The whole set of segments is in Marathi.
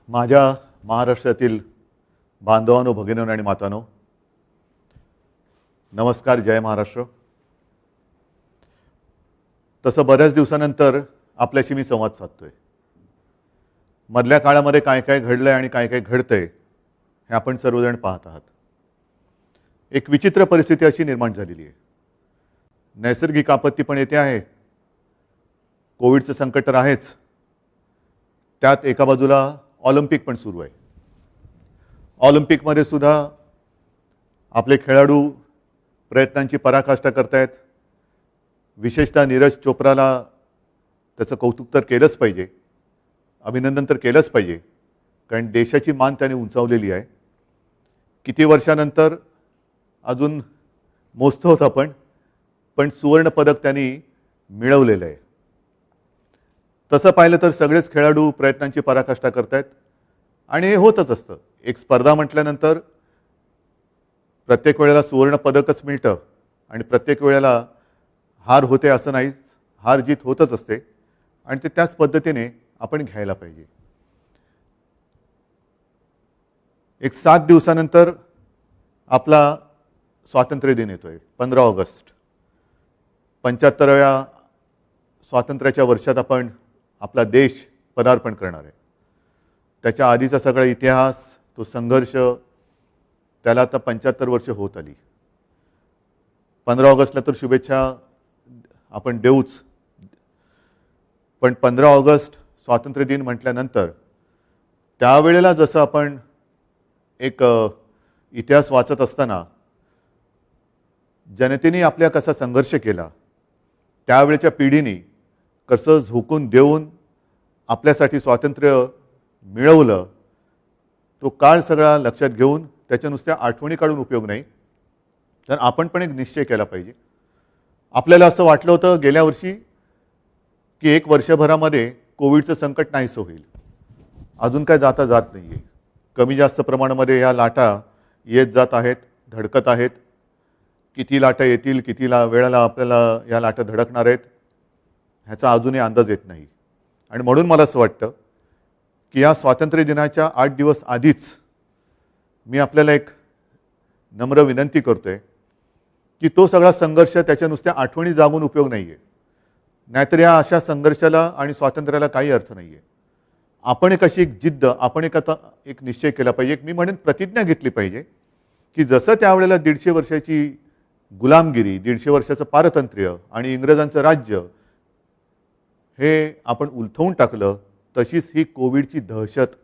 माझ्या महाराष्ट्रातील बांधवांनो, भगिनींनो आणि मातांनो, नमस्कार. जय महाराष्ट्र. तसं बऱ्याच दिवसानंतर आपल्याशी मी संवाद साधतोय. मधल्या काळामध्ये काय काय घडलंय आणि काय काय घडतंय हे आपण सर्वजण पाहत आहात. एक विचित्र परिस्थिती अशी निर्माण झालेली आहे. नैसर्गिक आपत्ती पण येते आहे, कोविडचं संकट तर आहेच, त्यात एका बाजूला ऑलिम्पिक पण सुरू आहे. ऑलिम्पिकमध्ये सुद्धा आपले खेळाडू प्रयत्नांची पराकाष्ठा करतायत. विशेषतः नीरज चोप्राला त्याचं कौतुक तर केलंच पाहिजे, अभिनंदन तर केलंच पाहिजे, कारण देशाची मान त्याने उंचावलेली आहे. किती वर्षानंतर अजून मोजतो होता पण सुवर्णपदक त्यांनी मिळवलेलं आहे. तसं पाहिलं तर सगळेच खेळाडू प्रयत्नांची पराकाष्ठा करतायत आणि हे होतच असतं. एक स्पर्धा म्हटल्यानंतर प्रत्येक वेळेला सुवर्णपदकच मिळतं आणि प्रत्येक वेळेला हार होते असं नाहीच. हार जीत होतच असते आणि ते त्याच पद्धतीने आपण घ्यायला पाहिजे. एक 7 दिवसानंतर आपला स्वातंत्र्य दिन येतोय, 15 ऑगस्ट. 75व्या स्वातंत्र्याच्या वर्षात आपण आपला देश पदार्पण करणार आहे. त्याच्या आधीचा सगळा इतिहास, तो संघर्ष, त्याला आता 75 वर्ष होत आली. 15 ऑगस्टला तर शुभेच्छा आपण देऊच, पण 15 ऑगस्ट स्वातंत्र्य दिन म्हटल्यानंतर त्यावेळेला जसं आपण एक इतिहास वाचत असताना जनतेने आपल्या कसा संघर्ष केला, त्यावेळेच्या पिढीने कसं झोकून देऊन आपल्यासाठी स्वातंत्र्य मिळवलं, तो काळ सगळा लक्षात घेऊन त्याच्या नुसत्या आठवणी काढून उपयोग नाही, तर आपण पण एक निश्चय केला पाहिजे. आपल्याला असं वाटलं होतं गेल्या वर्षी की 1 वर्षभरामध्ये कोविडचं संकट नाहीसं होईल. अजून काय जाता जात नाही आहे. कमी जास्त प्रमाणामध्ये या लाटा येत जात आहेत, धडकत आहेत. किती लाटा येतील, किती वेळेला आपल्याला या लाटा धडकणार आहेत ह्याचा अजूनही अंदाज येत नाही. आणि म्हणून मला असं वाटतं की या स्वातंत्र्य दिनाच्या 8 दिवस आधीच मी आपल्याला एक नम्र विनंती करतोय की तो सगळा संघर्ष, त्याच्या नुसत्या आठवणी जागून उपयोग नाही आहे. नाहीतर या अशा संघर्षाला आणि स्वातंत्र्याला काही अर्थ नाही आहे. आपण एक अशी एक जिद्द, आपण एक निश्चय केला पाहिजे, मी म्हणेन प्रतिज्ञा घेतली पाहिजे की जसं त्यावेळेला 150 वर्षाची गुलामगिरी, 150 वर्षाचं पारतंत्र्य आणि इंग्रजांचं राज्य हे आपण उलथवून टाकलं, तशीच ही कोविडची दहशत,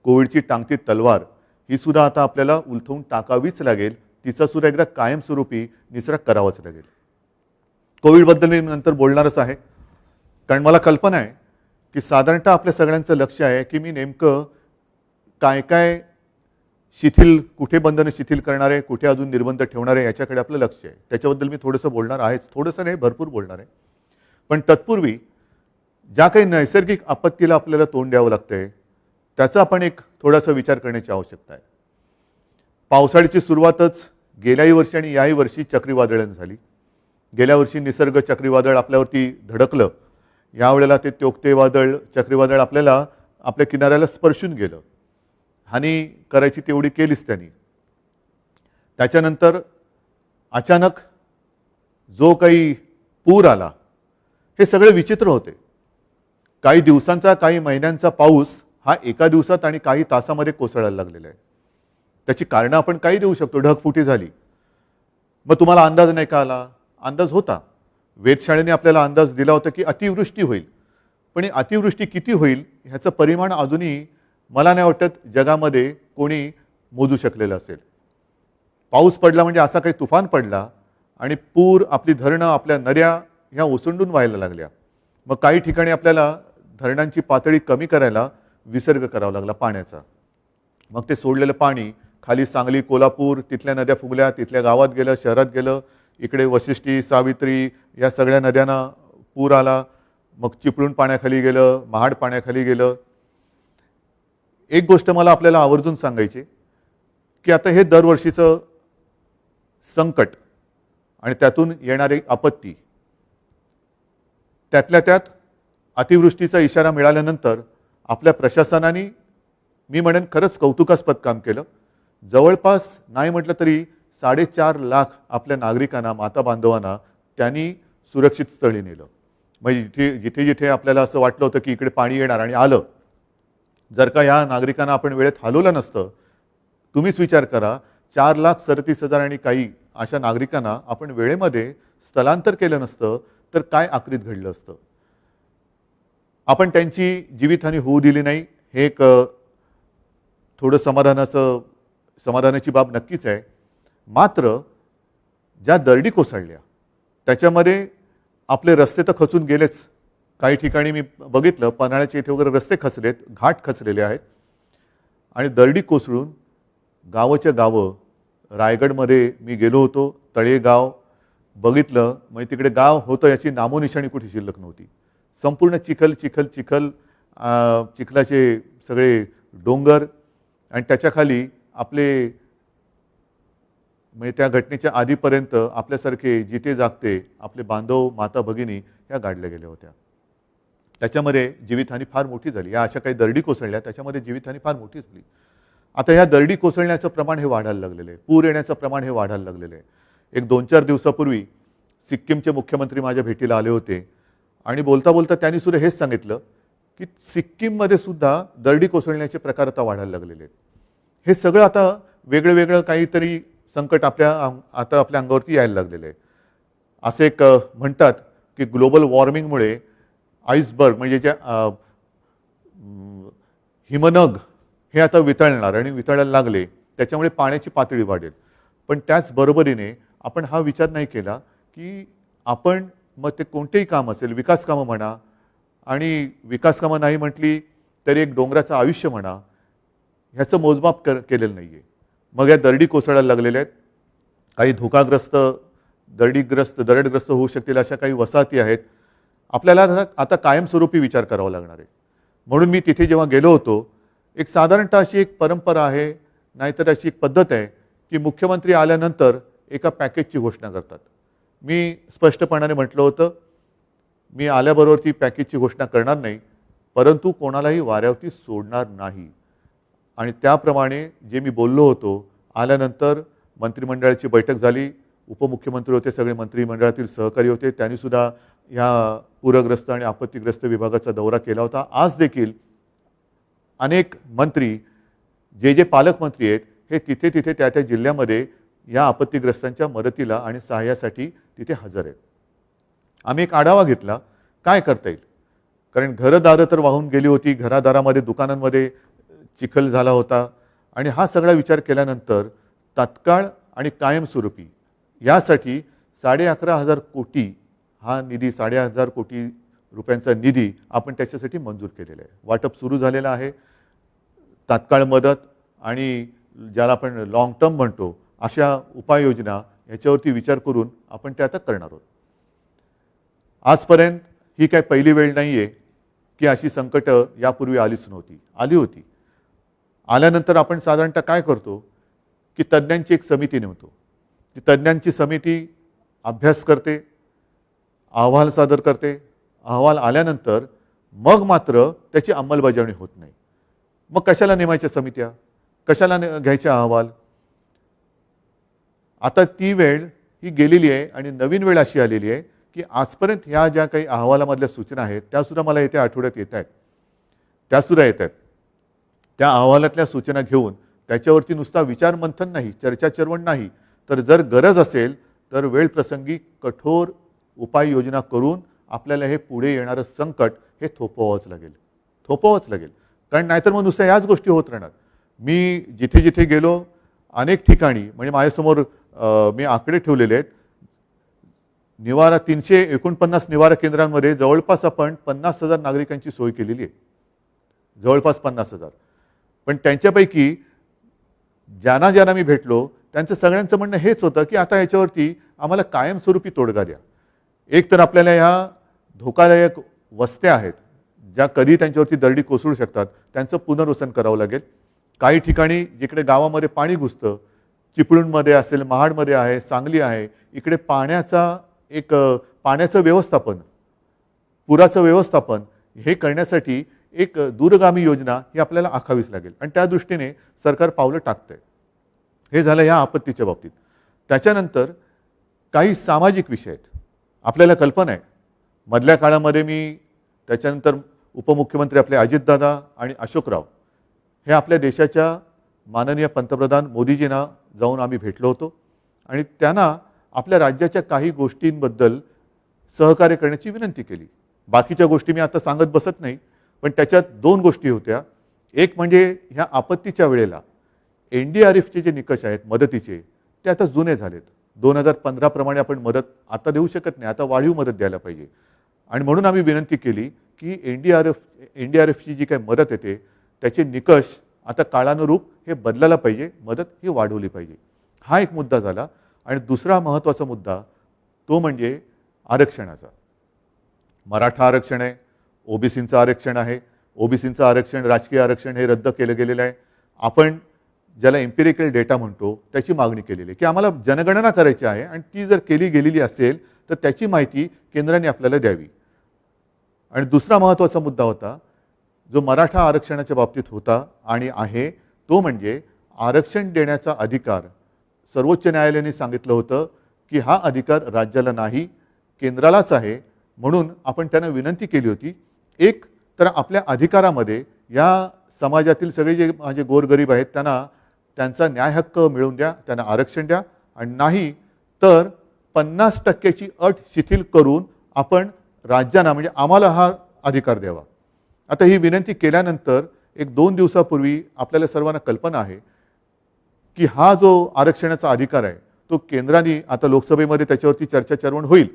कोविडची टांगती तलवार ही सुद्धा आता आपल्याला उलथवून टाकावीच लागेल. तिचा सुद्धा एकदा कायमस्वरूपी निचरा करावाच लागेल. कोविडबद्दल मी नंतर बोलणारच आहे, कारण मला कल्पना आहे की साधारणतः आपल्या सगळ्यांचं लक्ष आहे की मी नेमकं काय काय शिथिल, कुठे बंधनं शिथिल करणार आहे, कुठे अजून निर्बंध ठेवणार आहे, याच्याकडे आपलं लक्ष आहे. त्याच्याबद्दल मी थोडंसं बोलणार आहेच, थोडंसं नाही भरपूर बोलणार आहे. पण तत्पूर्वी ज्या काही नैसर्गिक आपत्तीला आपल्याला तोंड द्यावं लागतंय त्याचा आपण एक थोडासा विचार करण्याची आवश्यकता आहे. पावसाळ्याची सुरुवातच गेल्याही वर्षी आणि याही वर्षी चक्रीवादळाने झाली. गेल्या वर्षी निसर्ग चक्रीवादळ आपल्यावरती धडकलं, यावेळेला ते तोक्ते वादळ, चक्रीवादळ आपल्याला आपल्या किनाऱ्याला स्पर्शून गेलं. हानी करायची तेवढी केलीच त्यांनी. त्याच्यानंतर अचानक जो काही पूर आला, हे सगळे विचित्र होते. काही दिवसांचा, काही महिन्यांचा पाऊस हा एका दिवसात आणि काही तासामध्ये कोसळायला लागलेला आहे. त्याची कारणं आपण काही देऊ शकतो. ढगफुटी झाली, मग तुम्हाला अंदाज नाही का आला? अंदाज होता. वेधशाळेने आपल्याला अंदाज दिला होता की अतिवृष्टी होईल, पण अतिवृष्टी किती होईल ह्याचं परिमाण अजूनही मला नाही वाटत जगामध्ये कोणी मोजू शकलेलं असेल. पाऊस पडला म्हणजे असा काही तुफान पडला आणि पूर, आपली धरणं, आपल्या नद्या ह्या ओसंडून व्हायला लागल्या. मग काही ठिकाणी आपल्याला धरणांची पातळी कमी करायला विसर्ग करावा लागला पाण्याचा. मग ते सोडलेलं पाणी खाली सांगली, कोल्हापूर, तिथल्या नद्या फुगल्या, तिथल्या गावात गेलं, शहरात गेलं. इकडे वशिष्ठी, सावित्री या सगळ्या नद्यांना पूर आला. मग चिपळूण पाण्याखाली गेलं, महाड पाण्याखाली गेलं. एक गोष्ट मला आपल्याला आवर्जून सांगायची की आता हे दरवर्षीचं संकट आणि त्यातून येणारी आपत्ती, त्यातल्या त्यात अतिवृष्टीचा इशारा मिळाल्यानंतर आपल्या प्रशासनाने मी म्हणेन खरंच कौतुकास्पद काम केलं. जवळपास नाही म्हटलं तरी 4.5 लाख आपल्या नागरिकांना, माता बांधवांना त्यांनी सुरक्षित स्थळी नेलं. म्हणजे जिथे जिथे आपल्याला असं वाटलं होतं की इकडे पाणी येणार आणि आलं, जर का या नागरिकांना आपण वेळेत हलवलं नसतं, तुम्हीच विचार करा, 4,37,000 आणि काही अशा नागरिकांना आपण वेळेमध्ये स्थलांतर केलं नसतं तर काय आक्रीत घडलं असतं. आपण त्यांची जीवितहानी होऊ दिली नाही, हे एक थोडं समाधानाची बाब नक्कीच आहे. मात्र ज्या दरडी कोसळल्या त्याच्यामध्ये आपले रस्ते तर खचून गेलेच. काही ठिकाणी मी बघितलं पन्हाळ्याच्या इथे वगैरे रस्ते खचलेत, घाट खचलेले आहेत. आणि दरडी कोसळून गावाच्या गावं, रायगडमध्ये मी गेलो होतो, तळेगाव बघितलं, म्हणजे तिकडे गाव होतं याची नामोनिशाणी कुठे शिल्लक नव्हती. संपूर्ण चिखल चिखल चिखल, चिखलाचे सगळे डोंगर आणि त्याच्याखाली आपले, म्हणजे त्या घटनेच्या आधीपर्यंत आपल्यासारखे जिथे जागते आपले बांधव, माता भगिनी ह्या गाडल्या गेल्या होत्या. त्याच्यामध्ये जीवितहानी फार मोठी झाली. या अशा काही दरडी कोसळल्या, त्याच्यामध्ये जीवितहानी फार मोठी झाली. आता ह्या दरडी कोसळण्याचं प्रमाण हे वाढायला लागलेलं आहे, पूर येण्याचं प्रमाण हे वाढायला लागलेलं आहे. एक 2-4 दिवसापूर्वी सिक्कीमचे मुख्यमंत्री माझ्या भेटीला आले होते आणि बोलता बोलता त्यांनी सुद्धा हेच सांगितलं की सिक्कीममध्ये सुद्धा दरडी कोसळण्याचे प्रकार आता वाढायला लागलेले आहेत. हे सगळं आता वेगळं वेगळं काहीतरी संकट आता आपल्या अंगावरती यायला लागलेलं आहे. असे एक म्हणतात की ग्लोबल वॉर्मिंगमुळे आईसबर्ग म्हणजे ज्या हिमनग हे आता वितळणार आणि वितळायला लागले, त्याच्यामुळे पाण्याची पातळी वाढेल. पण त्याचबरोबरीने आपण हा विचार नाही केला की आपण मग ते कोणतेही काम असेल, विकास कामं म्हणा, आणि विकास कामं नाही म्हटली तरी एक डोंगराचं आयुष्य म्हणा, ह्याचं मोजमाप केलेलं नाही आहे. मग या दरडी कोसळायला लागलेल्या आहेत. काही धोकाग्रस्त, दरडग्रस्त होऊ शकतील अशा काही वसाहती आहेत. आपल्याला आता कायमस्वरूपी विचार करावा लागणार आहे. म्हणून मी तिथे जेव्हा गेलो होतो, एक साधारणतः अशी एक परंपरा आहे, नाहीतर अशी एक पद्धत आहे की मुख्यमंत्री आल्यानंतर एका पॅकेजची घोषणा करतात. मी स्पष्टपणाने म्हटलं होतं, मी आल्याबरोबर ती पॅकेजची घोषणा करणार नाही, परंतु कोणालाही वाऱ्यावरती सोडणार नाही. आणि त्याप्रमाणे जे मी बोललो होतो, आल्यानंतर मंत्रिमंडळाची बैठक झाली, उपमुख्यमंत्री होते, सगळे मंत्रिमंडळातील सहकारी होते, त्यांनीसुद्धा ह्या पूरग्रस्त आणि आपत्तीग्रस्त विभागाचा दौरा केला होता. आज देखील अनेक मंत्री, जे पालकमंत्री आहेत, हे तिथे तिथे त्या त्या जिल्ह्यामध्ये या आपत्तीग्रस्तांच्या मदतीला आणि सहाय्यासाठी तिथे हजर आहेत. आम्ही एक आढावा घेतला काय करता येईल, कारण घरदारं तर वाहून गेली होती, घरादारामध्ये, दुकानांमध्ये चिखल झाला होता. आणि हा सगळा विचार केल्यानंतर तात्काळ आणि कायमस्वरूपी यासाठी 11,500 कोटी हा निधी, 11,500 कोटी रुपयांचा निधी आपण त्याच्यासाठी मंजूर केलेला आहे. वाटप सुरू झालेलं आहे. तात्काळ मदत आणि ज्याला आपण लॉंग टर्म म्हणतो अशा उपाययोजना याच्यावरती विचार करून आपण ते आता करणार आहोत. आजपर्यंत ही काय पहिली वेळ नाही आहे की अशी संकटं यापूर्वी आलीच नव्हती, आली होती. आल्यानंतर आपण साधारणतः काय करतो की तज्ज्ञांची एक समिती नेमतो. ती तज्ज्ञांची समिती अभ्यास करते, अहवाल सादर करते. अहवाल आल्यानंतर मग मात्र त्याची अंमलबजावणी होत नाही. मग कशाला नेमायच्या समित्या, कशाला घ्यायच्या अहवाल. आता ती वेळ ही गेलेली आहे आणि नवीन वेळ अशी आलेली आहे की आजपर्यंत ह्या ज्या काही अहवालामधल्या सूचना आहेत त्यासुद्धा मला येत्या आठवड्यात येत आहेत, त्यासुद्धा येत आहेत. त्या अहवालातल्या सूचना घेऊन त्याच्यावरती नुसता विचार मंथन नाही, चर्चा चर्वण नाही, तर जर गरज असेल तर वेळ प्रसंगी कठोर उपाययोजना करून आपल्याला हे पुढे येणारं संकट हे थोपवावंच लागेल. कारण नाहीतर मग नुसत्या याच गोष्टी होत राहणार. मी जिथे जिथे गेलो अनेक ठिकाणी, म्हणजे माझ्यासमोर मी आकडे ठेवलेले आहेत. 349 निवारा केंद्रांमध्ये जवळपास आपण 50,000 नागरिकांची सोय केलेली आहे, जवळपास 50,000. पण त्यांच्यापैकी ज्यांना मी भेटलो त्यांचं सगळ्यांचं म्हणणं हेच होतं की आता याच्यावरती आम्हाला कायमस्वरूपी तोडगा द्या. एक तर आपल्याला ह्या धोकादायक वस्त्या आहेत ज्या कधी त्यांच्यावरती दरडी कोसळू शकतात, त्यांचं पुनर्वसन करावं लागेल. काही ठिकाणी जिकडे गावामध्ये पाणी घुसतं, चिपळूणमध्ये असेल, महाडमध्ये आहे, सांगली आहे, इकडे पाण्याचं व्यवस्थापन, पुराचं व्यवस्थापन हे करण्यासाठी एक दूरगामी योजना ही आपल्याला आखावीच लागेल आणि त्या दृष्टीने सरकार पावलं टाकतंय. हे झालं ह्या आपत्तीच्या बाबतीत. त्याच्यानंतर काही सामाजिक विषय आहेत. आपल्याला कल्पना आहे मधल्या काळामध्ये मी त्याच्यानंतर उपमुख्यमंत्री आपले अजितदादा आणि अशोकराव हे आपल्या देशाच्या माननीय पंतप्रधान मोदीजींना जाऊन आम्ही भेटलो होतो आणि त्यांना आपल्या राज्याच्या काही गोष्टींबद्दल सहकार्य करण्याची विनंती केली. बाकीच्या गोष्टी मी आता सांगत बसत नाही, पण त्याच्यात 2 गोष्टी होत्या. एक म्हणजे ह्या आपत्तीच्या वेळेला NDRFचे जे निकष आहेत मदतीचे ते आता जुने झालेत. 2015 प्रमाणे आपण मदत आता देऊ शकत नाही, आता वाढीव मदत द्यायला पाहिजे आणि म्हणून आम्ही विनंती केली की NDRFची जी काही मदत येते त्याचे निकष आता काळानुरूप हे बदलायला पाहिजे, मदत ही वाढवली पाहिजे. हा एक मुद्दा झाला. आणि दुसरा महत्त्वाचा मुद्दा तो म्हणजे आरक्षणाचा. मराठा आरक्षण आहे, ओबीसींचं आरक्षण आहे. ओबीसींचं आरक्षण, राजकीय आरक्षण हे रद्द केलं गेलेलं आहे. आपण ज्याला एम्पिरिकल डेटा म्हणतो त्याची मागणी केलेली आहे की आम्हाला जनगणना करायची आहे आणि ती जर केली गेलेली असेल तर त्याची माहिती केंद्राने आपल्याला द्यावी. आणि दुसरा महत्त्वाचा मुद्दा होता जो मराठा आरक्षणाच्या बाबतीत होता आणि आहे तो म्हणजे आरक्षण देण्याचा अधिकार सर्वोच्च न्यायालयाने सांगितलं होतं की हा अधिकार राज्याला नाही, केंद्रालाच आहे. म्हणून आपण त्यांना विनंती केली होती एक तर आपल्या अधिकारामध्ये या समाजातील सगळे जे माझे गोरगरीब आहेत त्यांना त्यांचा न्याय हक्क मिळवून द्या, त्यांना आरक्षण द्या आणि नाही तर 50% अट शिथिल करून आपण राज्यांना म्हणजे आम्हाला हा अधिकार द्यावा. आता ही विनंती केल्यानंतर एक 2 दिवसापूर्वी आपल्याला सर्वांना कल्पना आहे की हा जो आरक्षणाचा अधिकार आहे तो केंद्राने आता लोकसभेमध्ये त्याच्यावरती चर्चा होईल,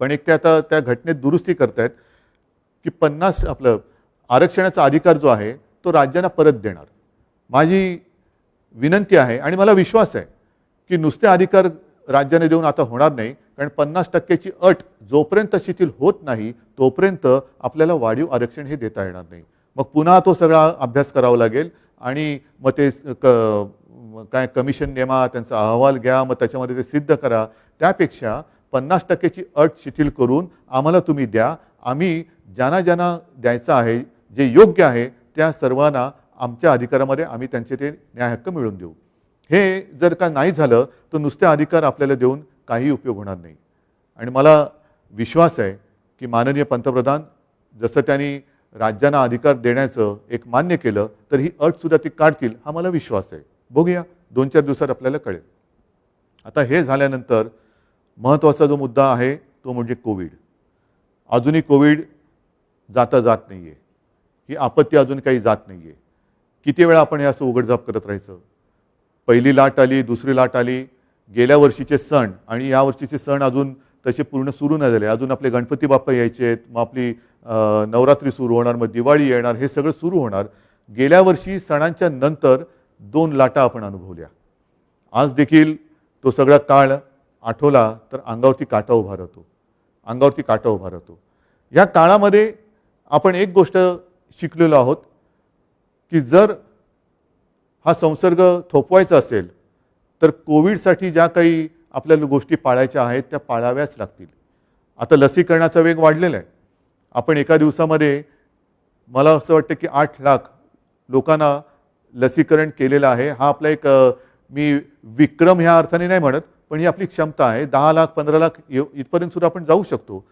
पण एक ते आता त्या घटनेत दुरुस्ती करतायत की 50 आपलं आरक्षणाचा अधिकार जो आहे तो राज्यांना परत देणार. माझी विनंती आहे आणि मला विश्वास आहे की नुसते अधिकार राज्याने देऊन आता होणार नाही, कारण 50%ची अट जोपर्यंत शिथिल होत नाही तोपर्यंत आपल्याला वाढीव आरक्षण हे देता येणार नाही. मग पुन्हा तो सगळा अभ्यास करावा लागेल आणि मग ते काय कमिशन नेमा, त्यांचा अहवाल घ्या, मग त्याच्यामध्ये ते सिद्ध करा. त्यापेक्षा 50%ची अट शिथिल करून आम्हाला तुम्ही द्या, आम्ही ज्यांना ज्यांना द्यायचं आहे जे योग्य आहे त्या सर्वांना आमच्या अधिकारामध्ये आम्ही त्यांचे ते न्याय हक्क मिळवून देऊ. हे जर का नाही झालं तर नुसते अधिकार आपल्याला देऊन काही उपयोग होणार नाही. आणि मला विश्वास आहे की माननीय पंतप्रधान जसं त्यांनी राज्यांना अधिकार देण्याचं एक मान्य केलं तर ही अटसुद्धा ती काढतील हा मला विश्वास आहे. बघूया 2-4 दिवसात आपल्याला कळेल. आता हे झाल्यानंतर महत्त्वाचा जो मुद्दा आहे तो म्हणजे कोविड. अजूनही कोविड जात नाही आहे. ही आपत्ती अजून काही जात नाही आहे. किती वेळा आपण हे असं उघडझाप करत राहायचं. पहिली लाट आली, दुसरी लाट आली, गेल्या वर्षीचे सण आणि या वर्षीचे सण अजून तसे पूर्ण सुरू नाही झाले. अजून आपले गणपती बाप्पा यायचे आहेत, मग आपली नवरात्री सुरू होणार, मग दिवाळी येणार, हे सगळं सुरू होणार. गेल्या वर्षी सणांच्या नंतर 2 लाटा आपण अनुभवल्या. आज देखील तो सगळा काळ आठवला तर अंगावरती काटा उभा राहतो, अंगावरती काटा उभा राहतो. या काळामध्ये आपण एक गोष्ट शिकलेलो आहोत की जर हा संसर्ग थोपवायचा असेल तर कोविडसाठी ज्या काही आपल्याला गोष्टी पाळायच्या आहेत त्या पाळाव्याच लागतील. आता लसीकरणाचा वेग वाढलेला आहे. आपण एका दिवसामध्ये मला असं वाटतं की 8 लाख लोकांना लसीकरण केलेलं आहे. हा आपला एक मी विक्रम ह्या अर्थाने नाही म्हणत, पण ही आपली क्षमता आहे. 10 लाख 15 लाख इथपर्यंत सुद्धा आपण जाऊ शकतो.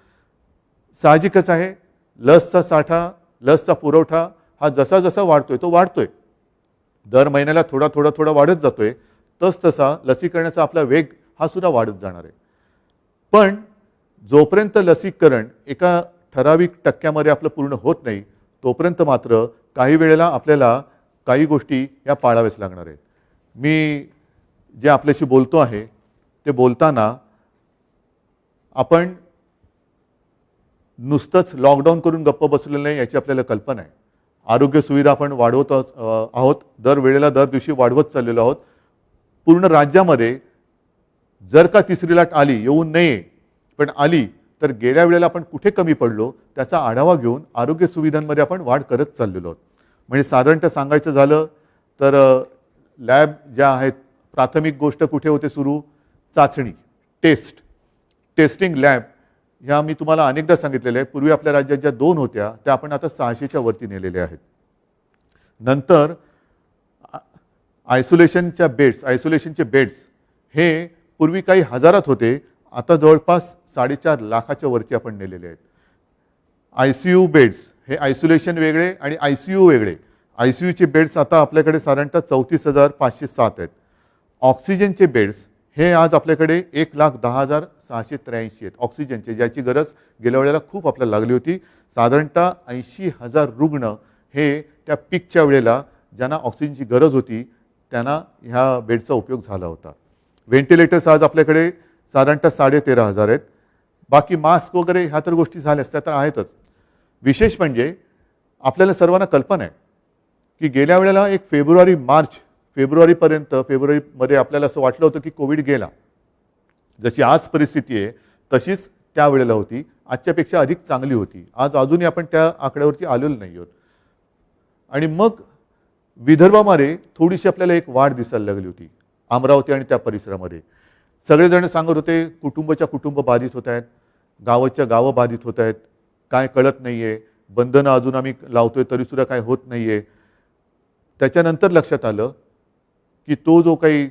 साहजिकच आहे लसचा साठा, लसचा पुरवठा हा जसा जसा वाढतोय तो वाढतोय. दर महिन्याला थोडा वाढत जातोय. तसा लसीकरणाचा आपला वेग हा सुद्धा वाढत जाणार आहे. पण जोपर्यंत लसीकरण एका ठराविक टक्क्यामध्ये आपलं पूर्ण होत नाही तोपर्यंत मात्र काही वेळेला आपल्याला काही गोष्टी या पाळाव्याच लागणार आहेत. मी जे आपल्याशी बोलतो आहे ते बोलताना आपण नुसतंच लॉकडाऊन करून गप्प बसलेलं नाही याची आपल्याला कल्पना आहे. आरोग्य सुविधा आपण वाढवत आहोत, दर दिवशी वाढवत चाललेलो आहोत. पूर्ण राज्यामध्ये जर का तिसरी लाट आली, येऊन नये पण आली तर गेल्या वेळेला आपण कुठे कमी पडलो त्याचा आढावा घेऊन आरोग्य सुविधांमध्ये आपण वाढ करत चाललेलो आहोत. म्हणजे साधारणतः सांगायचं झालं तर लॅब ज्या आहेत, प्राथमिक गोष्ट कुठे होते सुरू, चाचणी, टेस्टिंग लॅब ह्या मी तुम्हाला अनेकदा सांगितलेल्या आहे. पूर्वी आपल्या राज्यात ज्या 2 होत्या त्या आपण आता 600च्या वरती नेलेल्या आहेत. नंतर आयसोलेशनचे बेड्स हे पूर्वी काही हजारात होते, आता जवळपास 4.5 लाखाच्या वरती आपण नेलेले आहेत. ICU बेड्स हे आयसोलेशन वेगळे आणि ICU वेगळे. ICUचे बेड्स आता आपल्याकडे साधारणतः 34,507 आहेत. ऑक्सिजनचे बेड्स हे आज आपल्याकडे 1,10,683 आहेत ऑक्सिजनचे, ज्याची गरज गेल्या वेळेला खूप आपल्याला लागली होती. साधारणतः 80,000 रुग्ण हे त्या पीकच्या वेळेला ज्यांना ऑक्सिजनची गरज होती त्यांना ह्या बेडचा उपयोग झाला होता. व्हेंटिलेटर्स आज आपल्याकडे साधारणतः 13,500 आहेत. बाकी मास्क वगैरे ह्या तर गोष्टी झाल्याच, त्या तर आहेतच. विशेष म्हणजे आपल्याला सर्वांना कल्पना आहे की गेल्या वेळेला एक फेब्रुवारीमध्ये आपल्याला असं वाटलं होतं की कोविड गेला. जशी आज परिस्थिती आहे तशीच त्यावेळेला होती, आजच्यापेक्षा अधिक चांगली होती. आज अजूनही आपण त्या आकड्यावरती आलेलो नाही आहोत. आणि मग विदर्भामध्ये थोडीशी आपल्याला एक वाढ दिसायला लागली होती, अमरावती आणि त्या परिसरामध्ये. सगळेजण सांगत होते कुटुंबाच्या कुटुंब बाधित होत आहेत, गावाच्या गावं बाधित होत आहेत, काय कळत नाही आहे, बंधनं अजून आम्ही लावतोय तरीसुद्धा काय होत नाही आहे. त्याच्यानंतर लक्षात आलं की तो जो काही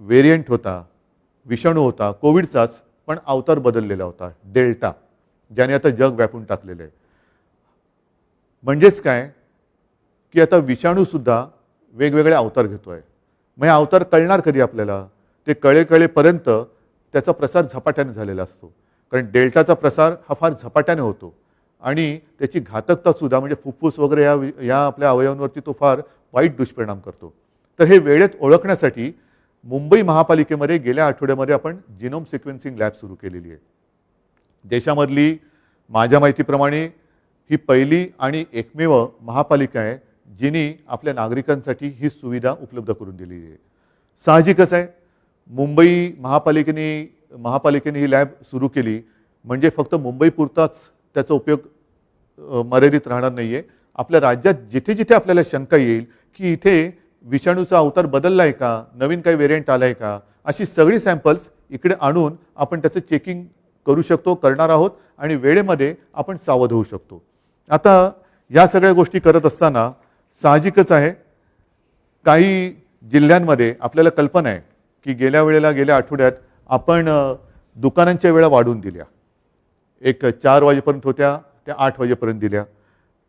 व्हेरियंट होता, विषाणू होता, कोविडचाच पण अवतार बदललेला होता, डेल्टा, ज्याने आता जग व्यापून टाकलेलं आहे. म्हणजेच काय की आता विषाणूसुद्धा वेगवेगळे अवतार घेतोय. मग हे अवतार कळणार कधी आपल्याला? ते कळेपर्यंत त्याचा प्रसार झपाट्याने झालेला असतो. कारण डेल्टाचा प्रसार हा फार झपाट्याने होतो आणि त्याची घातकतासुद्धा म्हणजे फुफ्फुस वगैरे या आपल्या अवयवांवरती तो फार वाईट दुष्परिणाम करतो. तर हे वेळेत ओळखण्यासाठी मुंबई महापालिकेमध्ये गेल्या आठवड्यामध्ये आपण जिनोम सिक्वेन्सिंग लॅब सुरू केलेली आहे. देशामधली माझ्या माहितीप्रमाणे ही पहिली आणि एकमेव महापालिका आहे जिने आपल्या नागरिकांसाठी ही सुविधा उपलब्ध करून दिलेली आहे. साहजिकच आहे, मुंबई महापालिकेने ही लॅब सुरू केली म्हणजे फक्त मुंबईपुरताच त्याचा उपयोग मर्यादित राहणार नाही आहे. आपल्या राज्यात जिथे जिथे आपल्याला शंका येईल की इथे विषाणूचा अवतार बदलला आहे का, नवीन काही व्हेरियंट आला आहे का, अशी सगळी सॅम्पल्स इकडे आणून आपण त्याचं चेकिंग करू शकतो, करणार आहोत आणि वेळेमध्ये आपण सावध होऊ शकतो. आता या सगळ्या गोष्टी करत असताना साहजिकच आहे काही जिल्ह्यांमध्ये आपल्याला कल्पना आहे की गेल्या आठवड्यात आपण दुकानांच्या वेळा वाढवून दिल्या. एक 4 वाजेपर्यंत होत्या त्या 8 वाजेपर्यंत दिल्या.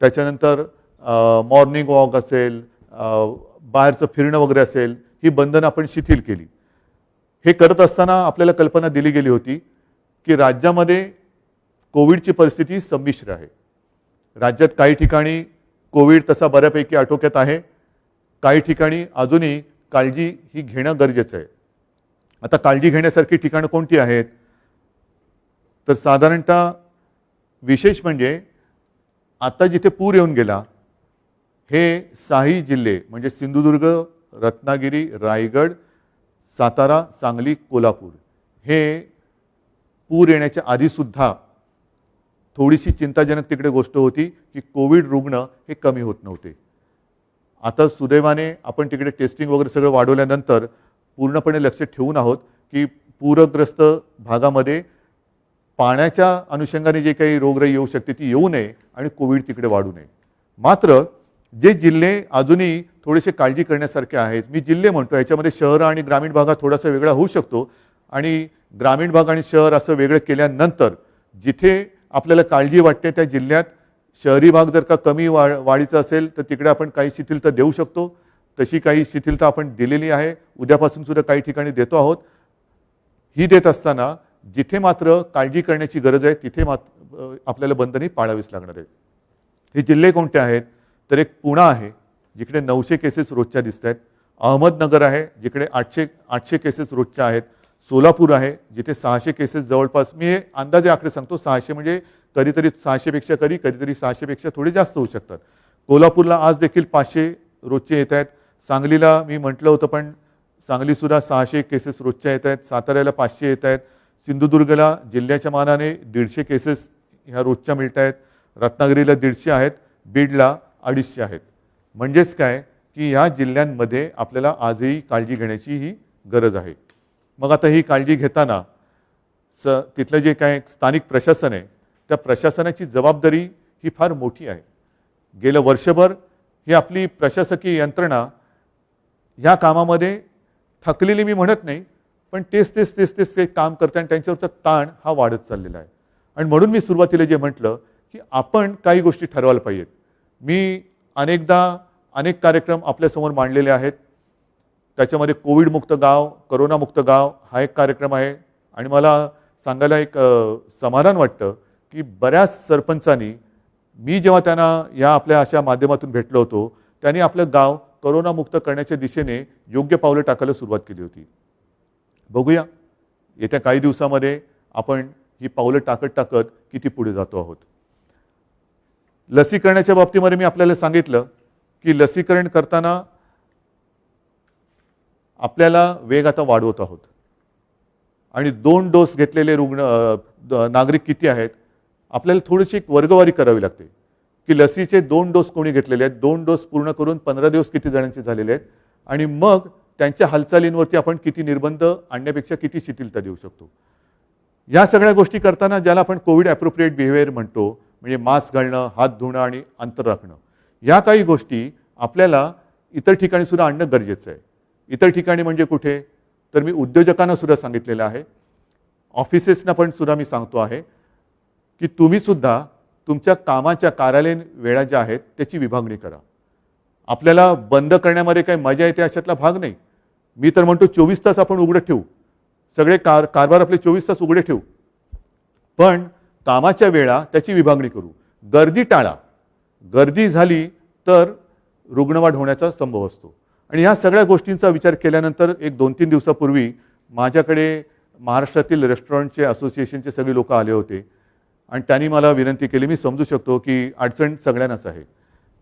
त्याच्यानंतर मॉर्निंग वॉक असेल, बाहेरचं फिरणं वगैरे असेल, ही बंधनं आपण शिथिल केली. हे करत असताना आपल्याला कल्पना दिली गेली होती की राज्यामध्ये कोविडची परिस्थिती संमिश्र आहे. राज्यात काही ठिकाणी कोविड तसा बऱ्यापैकी आटोक्यात आहे, काही ठिकाणी अजूनही काळजी ही घेणं गरजेचं आहे. आता काळजी घेण्यासारखी ठिकाणं कोणती आहेत? तर साधारणतः विशेष म्हणजे आता जिथे पूर येऊन गेला हे 6 जिल्हे म्हणजे सिंधुदुर्ग, रत्नागिरी, रायगड, सातारा, सांगली, कोल्हापूर हे पूर येण्याच्या आधीसुद्धा थोडीशी चिंताजनक तिकडे गोष्ट होती की कोविड रुग्ण हे कमी होत नव्हते. आता सुदैवाने आपण तिकडे टेस्टिंग वगैरे सगळं वाढवल्यानंतर पूर्णपणे लक्ष ठेवून आहोत की पूरग्रस्त भागामध्ये पाण्याच्या अनुषंगाने जे काही रोगराई येऊ शकते ती येऊ नये आणि कोविड तिकडे वाढू नये. मात्र जे जिल्हे अजूनही थोडेसे काळजी करण्यासारखे आहेत, मी जिल्हे म्हणतो, याच्यामध्ये शहर आणि ग्रामीण भागात थोडासा वेगळा होऊ शकतो आणि ग्रामीण भाग आणि शहर असं वेगळं केल्यानंतर जिथे आपल्याला काळजी वाटते त्या जिल्ह्यात शहरी भाग जर का कमी वाढीचा असेल तर तिकडे आपण काही शिथिलता देऊ शकतो. तशी काही शिथिलता आपण दिलेली आहे, उद्यापासून सुद्धा काही ठिकाणी देतो आहोत. ही देत असताना जिथे मात्र काळजी करण्याची गरज आहे तिथे आपल्याला बंधने पाळावीच लागणार आहेत. हे जिल्हे कोणते आहेत? तर एक पुणे आहे जिकडे 900 केसेस रोजच्या दिसत आहेत, अहमदनगर आहे जिकडे 800 केसेस रोजच्या आहेत, सोलापूर आहे जिथे 600 केसेस जवळपास, मी हे अंदाजे आकडे सांगतो, 600 म्हणजे कधीतरी 600 पेक्षा कधीतरी 600 पेक्षा थोडे जास्त होऊ शकतात. कोल्हापूरला आज देखील 500 रोजचे येत आहेत. सांगलीला मी म्हटलं होतं पण सांगलीसुद्धा 600 केसेस रोजच्या येत आहेत. साताऱ्याला 500 येत आहेत. सिंधुदुर्गला जिल्ह्याच्या मानाने 150 केसेस ह्या रोजच्या मिळत आहेत. रत्नागिरीला 150 आहेत, बीडला 250 आहेत. म्हणजेच काय की ह्या जिल्ह्यांमध्ये आपल्याला आजही काळजी घेण्याची ही गरज आहे. मग आता ही काळजी घेताना तिथलं जे काय स्थानिक प्रशासन आहे त्या प्रशासनाची जबाबदारी ही फार मोठी आहे. गेलं वर्षभर ही आपली प्रशासकीय यंत्रणा ह्या कामामध्ये थकलेली मी म्हणत नाही, पण तेच ते काम करते आणि त्यांच्यावरचा ताण हा वाढत चाललेला आहे. आणि म्हणून मी सुरुवातीला जे म्हटलं की आपण काही गोष्टी ठरवायला पाहिजेत. मी अनेकदा अनेक कार्यक्रम आपल्यासमोर मांडलेले आहेत. त्याच्यामध्ये कोविडमुक्त गाव, करोनामुक्त गाव हा एक कार्यक्रम आहे. आणि मला सांगायला एक समाधान वाटतं की बऱ्याच सरपंचांनी, मी जेव्हा त्यांना या आपल्या अशा माध्यमातून भेटलो होतो, त्यांनी आपलं गाव करोनामुक्त करण्याच्या दिशेने योग्य पावलं टाकायला सुरुवात केली होती. बघूया येत्या काही दिवसामध्ये आपण ही पावलं टाकत किती पुढे जातो आहोत. लसीकरणाच्या बाबतीमध्ये मी आपल्याला सांगितलं की लसीकरण करताना आपल्याला वेग आता वाढवत आहोत. आणि 2 डोस घेतलेले नागरिक किती आहेत, आपल्याला थोडीशी एक वर्गवारी करावी लागते की लसीचे 2 डोस कोणी घेतलेले आहेत, 2 डोस पूर्ण करून 15 दिवस किती जणांचे झालेले आहेत, आणि मग त्यांच्या हालचालींवरती आपण किती निर्बंध आणण्यापेक्षा किती शिथिलता देऊ शकतो. या सगळ्या गोष्टी करताना ज्याला आपण कोविड ॲप्रोप्रिएट बिहेवियर म्हणतो, म्हणजे मास्क घालणं, हात धुणं आणि अंतर राखणं, या काही गोष्टी आपल्याला इतर ठिकाणी सुद्धा आणणं गरजेचं आहे. इतर ठिकाणी म्हणजे कुठे, तर मी उद्योजकांना सुद्धा सांगितलेलं आहे, ऑफिसेसना पण सुद्धा मी सांगतो आहे की तुम्ही सुद्धा तुमच्या कामाच्या कार्यालयीन वेळा ज्या आहेत त्याची विभागणी करा. आपल्याला बंद करण्यामध्ये काही मजा येते अशातला भाग नाही. मी तर म्हणतो 24 तास आपण उघडे ठेवू, सगळे कारभार आपले 24 तास उघडे ठेवू, पण कामाच्या वेळा त्याची विभागणी करू. गर्दी टाळा. गर्दी झाली तर रुग्णवाढ होण्याचा संभव असतो. आणि ह्या सगळ्या गोष्टींचा विचार केल्यानंतर एक 2-3 दिवसापूर्वी माझ्याकडे महाराष्ट्रातील रेस्टॉरंटचे असोसिएशनचे सगळे लोक आले होते आणि त्यांनी मला विनंती केली. मी समजू शकतो की अडचण सगळ्यांनाच आहे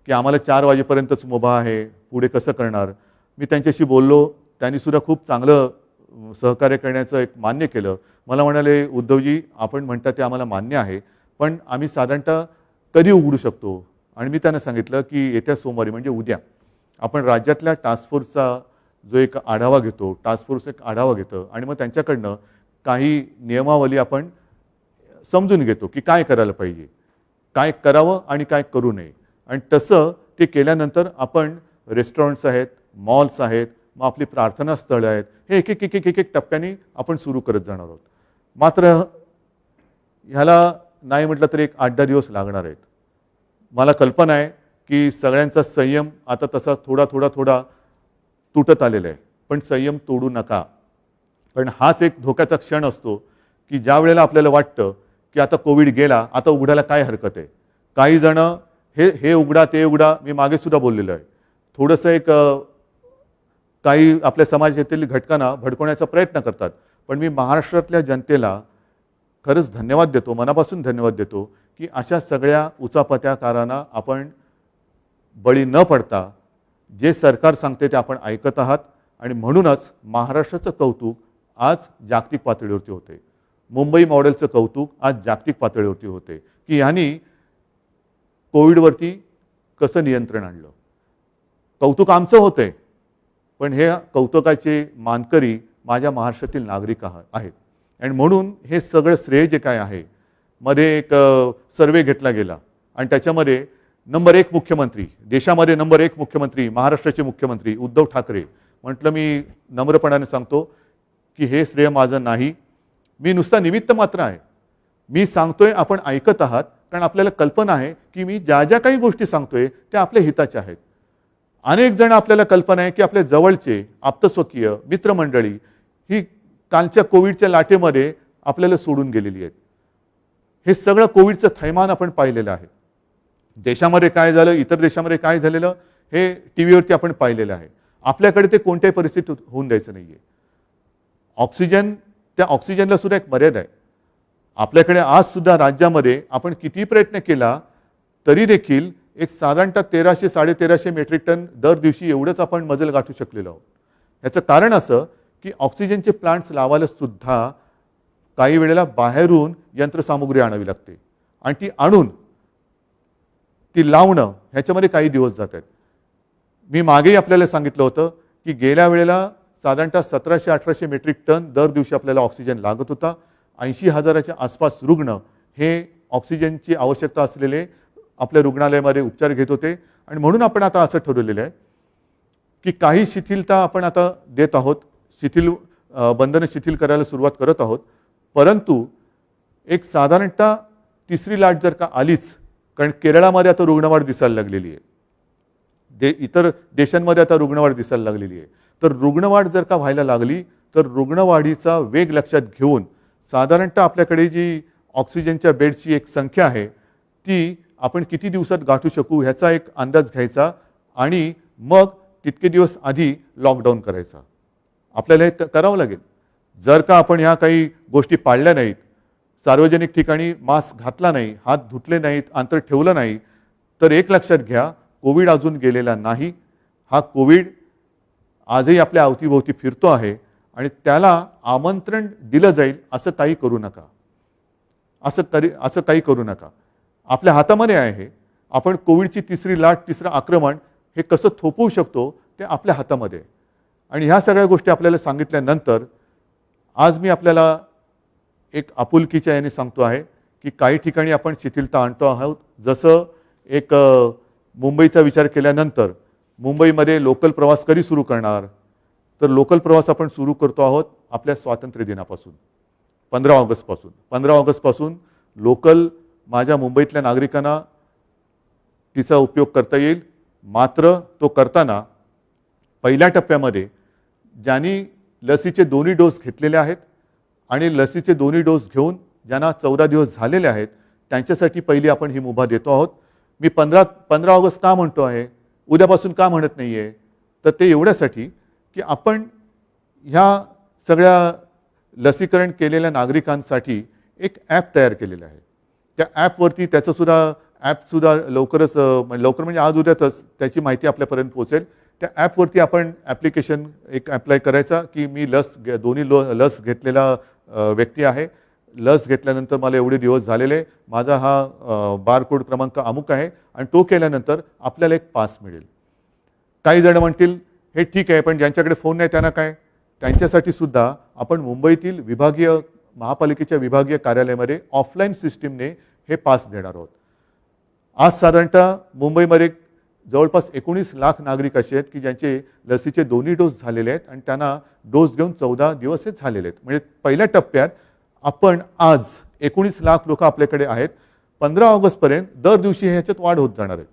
की आम्हाला 4 वाजेपर्यंतच मुभा आहे, पुढे कसं करणार. मी त्यांच्याशी बोललो, त्यांनी सुद्धा खूप चांगलं सहकार्य करण्याचं एक मान्य केलं. मला म्हणाले, उद्धवजी आपण म्हणता ते आम्हाला मान्य आहे, पण आम्ही साधारणतः कधी उघडू शकतो. आणि मी त्यांना सांगितलं की येत्या सोमवारी म्हणजे उद्या आपण राज्यातल्या टास्कफोर्सचा जो एक आढावा घेतो, टास्कफोर्स एक आढावा घेतं आणि मग त्यांच्याकडनं काही नियमावली आपण समजून घेतो की काय करायला पाहिजे, काय करावं आणि काय करू नये. आणि तसं ते केल्यानंतर आपण रेस्टॉरंट्स आहेत, मॉल्स आहेत, मग आपली प्रार्थना स्थळं आहेत, हे एक टप्प्याने आपण सुरू करत जाणार आहोत. मात्र ह्याला नाही म्हटलं तर एक 8-10 दिवस लागणार आहेत. मला कल्पना आहे की सगळ्यांचा संयम आता तसा थोडा तुटत आलेला आहे, पण संयम तोडू नका. कारण हाच एक धोक्याचा क्षण असतो की ज्या वेळेला आपल्याला वाटतं की आता कोविड गेला, आता उघडायला काय हरकत आहे. काही जण हे उघडा ते उघडा, मी मागे सुद्धा बोललेलो आहे, थोडंसं एक काही आपल्या समाजातील घटकांना भडकवण्याचा प्रयत्न करतात. पण मी महाराष्ट्रातल्या जनतेला खरंच धन्यवाद देतो, मनापासून धन्यवाद देतो की अशा सगळ्या उचापत्याकारांना आपण बळी न पडता जे सरकार सांगते ते आपण ऐकत आहात. आणि म्हणूनच महाराष्ट्राचं कौतुक आज जागतिक पातळीवरती होते. मुंबई मॉडेलचं कौतुक आज जागतिक पातळीवरती होते की यांनी कोविडवरती कसं नियंत्रण आणलं. कौतुक आमचं होतंय, पण हे कौतुकाचे मानकरी माझ्या महाराष्ट्रातील नागरिक आहेत. आणि म्हणून हे सगळं श्रेय जे काय आहे, मध्ये एक सर्वे घेतला गेला आणि त्याच्यामध्ये नंबर 1 मुख्यमंत्री, देशामध्ये नंबर 1 मुख्यमंत्री, महाराष्ट्राचे मुख्यमंत्री उद्धव ठाकरे. म्हटलं मी नम्रपणाने सांगतो की हे श्रेय माझं नाही, मी नुसता निमित्त मात्र आहे. मी सांगतोय, आपण ऐकत आहात, कारण आपल्याला कल्पना आहे की मी ज्या ज्या काही गोष्टी सांगतोय त्या आपल्या हिताच्या आहेत. अनेक जण आपल्याला कल्पना आहे की आपल्या जवळचे आप्तस्वकीय मित्रमंडळी ही कालच्या कोविडच्या लाटेमध्ये आपल्याला सोडून गेलेली आहेत. हे सगळं कोविडचं थैमान आपण पाहिलेलं आहे. देशामध्ये काय झालं, इतर देशामध्ये काय झालेलं, हे टीव्हीवरती आपण पाहिलेलं आहे. आपल्याकडे ते कोणत्याही परिस्थितीत होऊन द्यायचं नाही आहे. ऑक्सिजन, त्या ऑक्सिजनला सुद्धा एक मर्यादा आहे. आपल्याकडे आज सुद्धा राज्यामध्ये आपण किती प्रयत्न केला तरी देखील एक साधारणतः 1300-1350 मेट्रिक टन दर दिवशी एवढंच आपण मजल गाठू शकलेलो आहोत. याचं कारण असं की ऑक्सिजनचे प्लांट्स लावायला सुद्धा काही वेळेला बाहेरून यंत्रसामुग्री आणावी लागते आणि ती आणून ती लावणं ह्याच्यामध्ये काही दिवस जातात. मी मागेही आपल्याला सांगितलं होतं की गेल्या वेळेला साधारणतः 1700-1800 मेट्रिक टन दर दिवशी आपल्याला ऑक्सिजन लागत होता. 80,000च्या आसपास रुग्ण हे ऑक्सिजनची आवश्यकता असलेले आपल्या रुग्णालयामध्ये उपचार घेत होते. आणि म्हणून आपण आता असं ठरवलेलं आहे की काही शिथिलता आपण आता देत आहोत, बंधनं शिथिल करायला सुरुवात करत आहोत. परंतु एक साधारणतः तिसरी लाट जर का आलीच, कारण केरळामध्ये आता रुग्णवाढ दिसायला लागलेली आहे, इतर देशांमध्ये आता रुग्णवाढ दिसायला लागलेली आहे, तर रुग्णवाढ जर का व्हायला लागली तर रुग्णवाढीचा वेग लक्षात घेऊन साधारणतः आपल्याकडे जी ऑक्सिजनच्या बेडची एक संख्या आहे ती आपण किती दिवसात गाठू शकू ह्याचा एक अंदाज घ्यायचा आणि मग तितके दिवस आधी लॉकडाऊन करायचा. आपल्याला हे करावं लागेल. जर का आपण ह्या काही गोष्टी पाळल्या नाहीत, सार्वजनिक ठिकाणी मास्क घातला नाही, हात धुतले नाहीत, अंतर ठेवलं नाही, तर एक लक्षात घ्या, कोविड अजून गेलेला नाही. हा कोविड आजही आपल्या अवतीभोवती फिरतो आहे आणि त्याला आमंत्रण दिलं जाईल असं काही करू नका. असं काही करू नका. आपल्या हातामध्ये आहे. आपण कोविडची तिसरी लाट, तिसरं आक्रमण हे कसं थोपवू शकतो ते आपल्या हातामध्ये. आणि ह्या सगळ्या गोष्टी आपल्याला सांगितल्यानंतर आज मी आपल्याला एक आपुलकीच्या याने सांगतो आहे की काही ठिकाणी आपण शिथिलता आणतो आहोत. जसं एक मुंबईचा विचार केल्यानंतर मुंबईमध्ये लोकल प्रवास कधी सुरू करणार, तर लोकल प्रवास आपण सुरू करतो आहोत आपल्या स्वातंत्र्य दिनापासून, 15 ऑगस्टपासून. 15 ऑगस्टपासून लोकल माझ्या मुंबईतल्या नागरिकांना तिचा उपयोग करता येईल. मात्र तो करताना पहिल्या टप्प्यामध्ये ज्यांनी लसीचे दोन्ही डोस घेतलेले आहेत आणि लसीचे दोन्ही डोस घेऊन ज्यांना 14 दिवस झालेले आहेत त्यांच्यासाठी पहिली आपण ही मुभा देतो आहोत. मी 15 ऑगस्ट का म्हणतो आहे, उद्यापासून का म्हणत नाही आहे, तर ते एवढ्यासाठी की आपण ह्या सगळ्या लसीकरण केलेल्या नागरिकांसाठी एक ॲप तयार केलेलं आहे. त्या ॲपवरती ॲपसुद्धा लवकर म्हणजे आज उद्यातच त्याची माहिती आपल्यापर्यंत पोहोचेल. त्या ॲपवरती आपण ॲप्लिकेशन एक अप्लाय करायचा की मी दोन्ही लस घेतलेला व्यक्ती आहे, लस घेतल्यानंतर मला एवढे दिवस झालेले, माझा हा बारकोड क्रमांक अमुक आहे आणि तो केल्यानंतर आपल्याला एक पास मिळेल. काही जण म्हणतील हे ठीक आहे, पण ज्यांच्याकडे फोन नाही त्यांना काय, त्यांच्यासाठी सुद्धा आपण मुंबईतील महापालिकेच्या विभागीय कार्यालयामध्ये ऑफलाईन सिस्टीमने हे पास देणार आहोत. आज साधारणतः मुंबईमध्ये जवळपास 19 लाख नागरिक असे आहेत की ज्यांचे लसीचे दोन्ही डोस झालेले आहेत आणि त्यांना डोस घेऊन 14 दिवस हे झालेले आहेत. म्हणजे पहिल्या टप्प्यात आपण आज 19 लाख लोक आपल्याकडे आहेत. 15 ऑगस्टपर्यंत दर दिवशी ह्याच्यात वाढ होत जाणार आहे.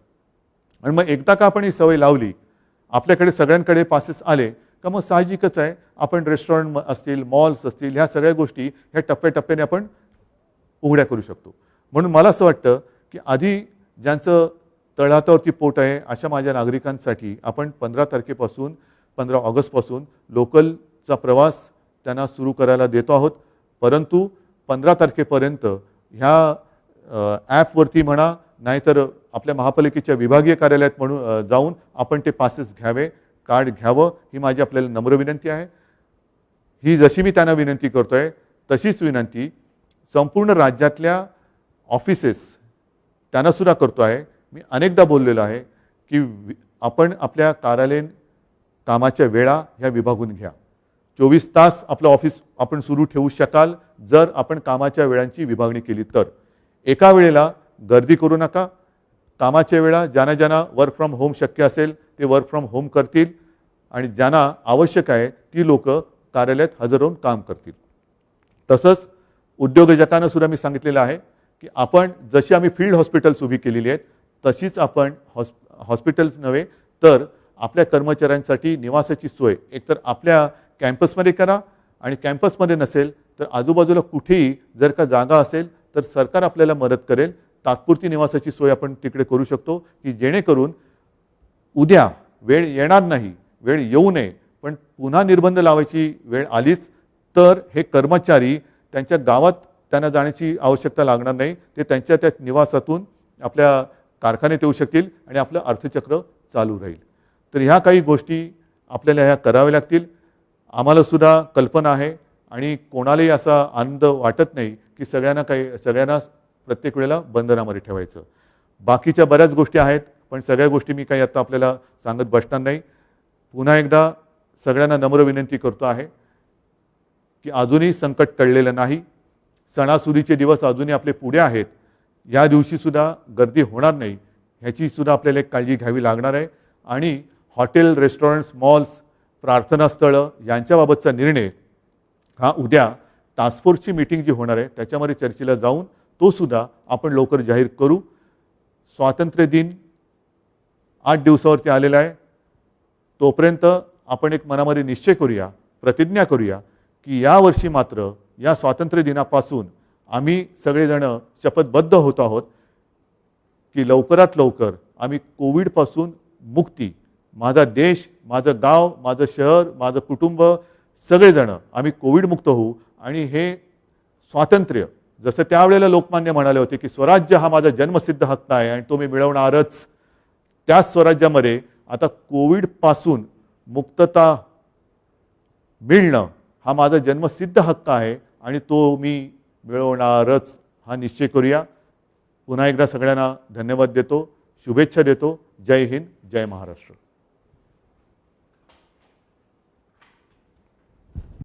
आणि मग एकदा का आपण ही सवय लावली, आपल्याकडे सगळ्यांकडे पासेस आले का मग साहजिकच आहे आपण रेस्टॉरंट असतील, मॉल्स असतील, ह्या सगळ्या गोष्टी ह्या टप्प्याटप्प्याने आपण उघड्या करू शकतो. म्हणून मला असं वाटतं की आधी ज्यांचं तळहातावरती पोट आहे अशा माझ्या नागरिकांसाठी आपण 15 ऑगस्टपासून लोकलचा प्रवास त्यांना सुरू करायला देतो आहोत. परंतु 15 तारखेपर्यंत ह्या ॲपवरती म्हणा, नाहीतर आपल्या महापालिकेच्या विभागीय कार्यालयात जाऊन आपण ते पासेस घ्यावे, कार्ड घ्यावं, ही माझी आपल्याला नम्र विनंती आहे. ही जशी मी त्यांना विनंती करतोय तशीच विनंती संपूर्ण राज्यातल्या ऑफिसेस त्यांनासुद्धा करतो आहे. मी अनेकदा बोललेलो आहे की आपण आपल्या कार्यालयीन कामाच्या वेळा ह्या विभागून घ्या. 24 तास आपलं ऑफिस आपण सुरू ठेवू शकाल जर आपण कामाच्या वेळांची विभागणी केली तर. एका वेळेला गर्दी करू नका. कामाच्या वेळा ज्यांना वर्क फ्रॉम होम शक्य असेल ते वर्क फ्रॉम होम करतील आणि ज्यांना आवश्यक आहे ती लोक कार्यालयात हजर राहून काम करतील. तसंच उद्योजकांना सुद्धा मी सांगितलेलं आहे की आपण जशी आम्ही फील्ड हॉस्पिटल्स उभी केलेली आहेत तशीच आपण हॉस्पिटल्स नव्हे तर आपल्या कर्मचाऱ्यांसाठी निवासाची सोय एकतर आपल्या कॅम्पसमध्ये करा आणि कॅम्पसमध्ये नसेल तर आजूबाजूला कुठेही जर का जागा असेल तर सरकार आपल्याला मदत करेल. तात्पुरती निवासाची सोय आपण तिकडे करू शकतो की जेणेकरून उद्या वेळ येणार नाही, वेळ येऊ नये, पण पुन्हा निर्बंध लावायची वेळ आलीच तर हे कर्मचारी त्यांच्या गावात त्यांना जाण्याची आवश्यकता लागणार नाही. ते त्यांच्या त्या निवासातून आपल्या कारखान्यात येऊ शकतील आणि आपलं अर्थचक्र चालू राहील. तर ह्या काही गोष्टी आपल्याला ह्या कराव्या लागतील. आम्हाला सुद्धा कल्पना आहे आणि कोणालाही असा आनंद वाटत नाही की सगळ्यांना प्रत्येक वेळेला बंधनामध्ये ठेवायचं. बाकीच्या बऱ्याच गोष्टी आहेत पण सगळ्या गोष्टी मी काही आता आपल्याला सांगत बसणार नाही. पुन्हा एकदा सगळ्यांना नम्र विनंती करतो आहे की अजूनही संकट टळलेलं नाही. सणासुदीचे दिवस अजूनही आपले पुढे आहेत. या दिवशीसुद्धा गर्दी होणार नाही ह्याचीसुद्धा आपल्याला एक काळजी घ्यावी लागणार आहे. आणि हॉटेल, रेस्टॉरंट्स, मॉल्स, प्रार्थनास्थळं यांच्याबाबतचा निर्णय हा उद्या टास्क फोर्सची मीटिंग जी होणार आहे त्याच्यामध्ये चर्चेला जाऊन तो सुद्धा आपण लवकर जाहीर करू. स्वातंत्र्य दिन 8 दिवसावरती आलेला आहे. तोपर्यंत आपण एक मनामध्ये निश्चय करूया, प्रतिज्ञा करूया की यावर्षी मात्र या स्वातंत्र्य दिनापासून आम्ही सगळेजण शपथबद्ध होत आहोत की लवकरात लवकर आम्ही कोविडपासून मुक्ती, माझा देश, माझं गाव, माझं शहर, माझं कुटुंब सगळेजण आम्ही कोविडमुक्त होऊ. आणि हे स्वातंत्र्य जसं त्यावेळेला लोकमान्य म्हणाले होते की स्वराज्य हा माझा जन्मसिद्ध हक्क आहे आणि तो मी मिळवणारच, त्याच स्वराज्यामध्ये आता कोविडपासून मुक्तता मिळणं हा माझा जन्मसिद्ध हक्क आहे आणि तो मी मिळवणारच हा निश्चय करूया. पुन्हा एकदा सगळ्यांना धन्यवाद देतो, शुभेच्छा देतो. जय हिंद, जय महाराष्ट्र.